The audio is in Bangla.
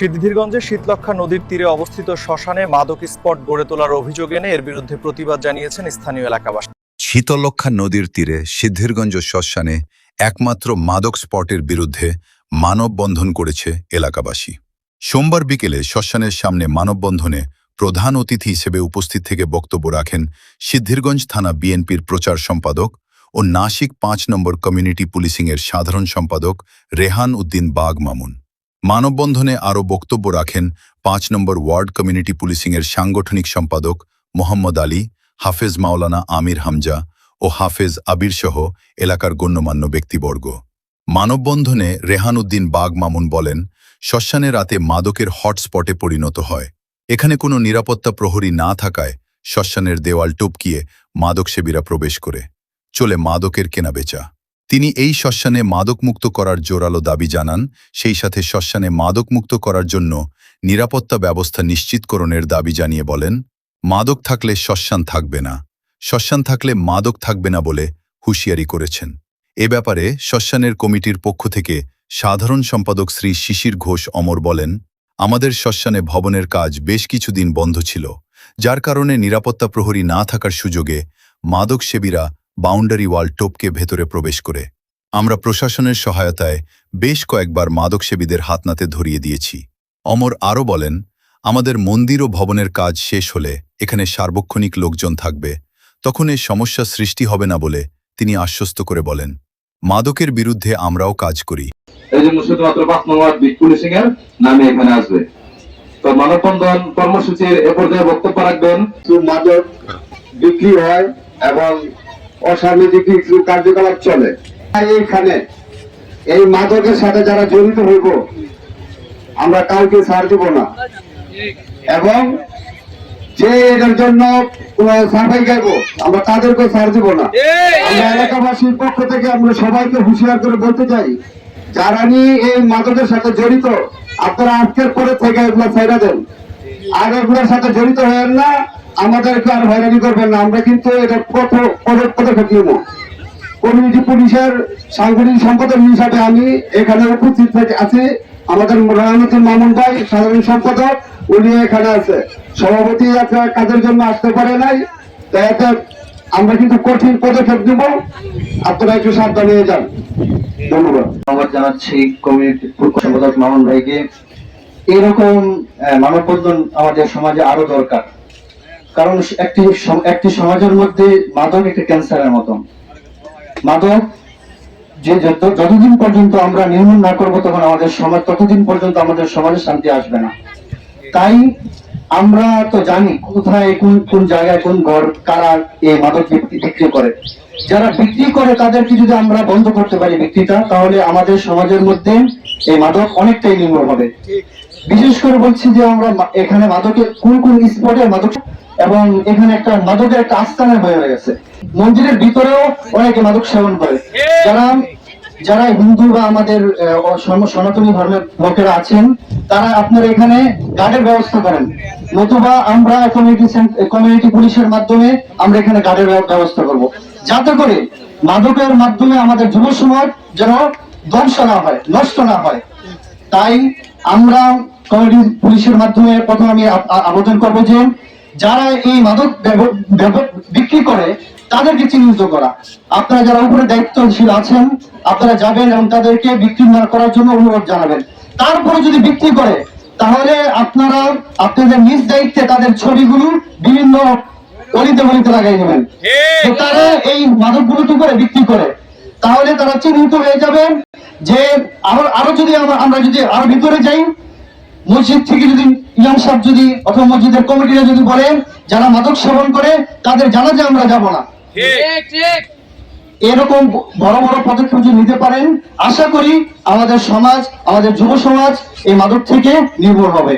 সিদ্ধিরগঞ্জে শীতলক্ষ্যা নদীর তীরে অবস্থিত শ্মশানে মাদক স্পট গড়ে তোলার অভিযোগ এনে এর বিরুদ্ধে প্রতিবাদ জানিয়েছেন স্থানীয় এলাকাবাসী। শীতলক্ষ্যা নদীর তীরে সিদ্ধিরগঞ্জ শ্মশানে একমাত্র মাদক স্পটের বিরুদ্ধে মানববন্ধন করেছে এলাকাবাসী। সোমবার বিকেলে শ্মশানের সামনে মানববন্ধনে প্রধান অতিথি হিসেবে উপস্থিত থেকে বক্তব্য রাখেন সিদ্ধিরগঞ্জ থানা বিএনপির প্রচার সম্পাদক ও নাসিক ৫ নম্বর কমিউনিটি পুলিশিংয়ের সাধারণ সম্পাদক রেহান উদ্দিন বাগ মামুন। মানববন্ধনে আরও বক্তব্য রাখেন ৫ নম্বর ওয়ার্ড কমিউনিটি পুলিশিংয়ের সাংগঠনিক সম্পাদক মোহাম্মদ আলী, হাফেজ মাওলানা আমির হামজা ও হাফেজ আবির সহ এলাকার গণ্যমান্য ব্যক্তিবর্গ। মানববন্ধনে রেহান উদ্দিন বাগ মামুন বলেন, শ্মশানে রাতে মাদকের হটস্পটে পরিণত হয়। এখানে কোনো নিরাপত্তা প্রহরী না থাকায় শ্মশানের দেওয়াল টপকিয়ে মাদকসেবীরা প্রবেশ করে চলে মাদকের কেনাবেচা। তিনি এই শ্মশানে মাদকমুক্ত করার জোরালো দাবি জানান, সেই সাথে শ্মশানে মাদকমুক্ত করার জন্য নিরাপত্তা ব্যবস্থা নিশ্চিতকরণের দাবি জানিয়ে বলেন, মাদক থাকলে শ্মশান থাকবে না, শ্মশান থাকলে মাদক থাকবে না বলে হুঁশিয়ারি করেছেন। এ ব্যাপারে শ্মশানের কমিটির পক্ষ থেকে সাধারণ সম্পাদক শ্রী শিশির ঘোষ অমর বলেন, আমাদের শ্মশানে ভবনের কাজ বেশ কিছুদিন বন্ধ ছিল, যার কারণে নিরাপত্তা প্রহরী না থাকার সুযোগে মাদকসেবীরা বাউন্ডারি ওয়াল টপকে ভেতরে প্রবেশ করে। আমরা প্রশাসনের সহায়তায় বেশ কয়েকবার মাদকসেবীদের হাতনাতে ধরিয়ে দিয়েছি। অমর আরও বলেন, আমাদের মন্দির ও ভবনের কাজ শেষ হলে এখানে সার্বক্ষণিক লোকজন থাকবে, তখন এই সমস্যা সৃষ্টি হবে না বলে তিনি আশ্বস্ত করে বলেন, মাদকের বিরুদ্ধে আমরাও কাজ করি। এই জন্য শুধুমাত্র ৫ নম্বর বিট পুলিশিং এর নামে এখানে আসবে। তো মানববন্ধন কর্মসূচির এ পর্যায়ে বক্তব্য রাখবেন। মাদক বিক্রি হয় এবং অসামাজিক কিছু কার্যকলাপ চলে এইখানে। এই মাদকের সাথে যারা জড়িত হইব আমরা কাউকে ছাড় দিব না, এবং যে এটার জন্য সাফাই গাইব আমরা তাদেরকেও ছাড় দিব না। আমরা এলাকাবাসীর পক্ষ থেকে আমরা সবাইকে হুঁশিয়ার করে বলতে চাই, যারা নিয়ে এই মাদকের সাথে জড়িত আপনারা আজকের পরে থেকে এগুলো ছেড়ে দেন, আর এগুলোর সাথে জড়িত হয়েন না, আমাদেরকে আর হয়রানি করবেন না। আমরা কিন্তু এটা পদক্ষেপ নিব। কমিউনিটি পুলিশের সাংগঠনিক সম্পাদক হিসাবে আমি এখানে উপস্থিত আছি। আমাদের রানানুদ্দিন মামুন ভাই সাধারণ সম্পাদক, উনি এখানে আছে। সভাপতি আপনার কাজের জন্য আসতে পারে নাই, তাই আমরা কিন্তু কঠিন পদক্ষেপ নিব, আপনারা একটু সাবধানে যান। ধন্যবাদ। ধন্যবাদ জানাচ্ছি কমিউনিটি সম্পাদক মামুন ভাইকে। এরকম মানববন্ধন আমাদের সমাজে আরো দরকার, কারণ একটি সমাজের মধ্যে মাদক একটা ক্যান্সারের মতন। মাদক যে যতদিন পর্যন্ত আমরা নির্মূল না করবো তখন আমাদের সমাজ, ততদিন পর্যন্ত আমাদের সমাজে শান্তি আসবে না। তাই আমরা তো জানি কোথায় কোন জায়গায় কোন ঘর কারা এই মাদক বিক্রি করে। যারা বিক্রি করে তাদেরকে যদি আমরা বন্ধ করতে পারি বিক্রিটা, তাহলে আমাদের সমাজের মধ্যে এই মাদক অনেকটাই নির্মূল হবে। বিশেষ করে বলছি যে আমরা এখানে মাদকের কোন স্পটে মাদক, এবং এখানে একটা মাদকের একটা আস্তানা হয়ে গেছে। মন্দিরের ভিতরেও অনেকে মাদক সেবন করে। যারা হিন্দু বা আমাদের সনাতনী ধর্মের লোকেরা আছেন, তারা আপনারা এখানে গার্ডের ব্যবস্থা করেন, নতুবা আমরা কমিউনিটি পুলিশের মাধ্যমে আমরা এখানে গার্ডের ব্যবস্থা করব, যাতে করে মাদকের মাধ্যমে আমাদের যুব সমাজ যেন ধ্বংস না হয়, নষ্ট না হয়। তাই আমরা কমিউনিটি পুলিশের মাধ্যমে প্রথম আমি আবেদন করব যে যারা এই মাদক বিক্রি করে তাদেরকে চিহ্নিত করা। আপনারা যারা উপরে দায়িত্বশীল আছেন, আপনারা যাবেন এবং তাদেরকে বিক্রি না করার জন্য অনুরোধ জানাবেন। তারপরে যদি বিক্রি করে, তাহলে আপনারা আপনাদের নিজ দায়িত্বে তাদের ছবিগুলো বিভিন্ন অলিতে গলিতে লাগাই নেবেন। তারা এই মাদকগুলো কি করে বিক্রি করে, তাহলে তারা চিহ্নিত হয়ে যাবে। যে আরো যদি আমরা যদি আরো ভিতরে যাই, মসজিদ থেকে যদি ইমাম সাহেব যদি অথবা মসজিদের কমিটিরা যদি বলেন যারা মাদক সেবন করে তাদের জানাজা আমরা যাব না, এরকম বড় বড় পদক্ষেপ যদি নিতে পারেন, আশা করি আমাদের সমাজ, আমাদের যুব সমাজ এই মাদক থেকে নির্মূল হবে।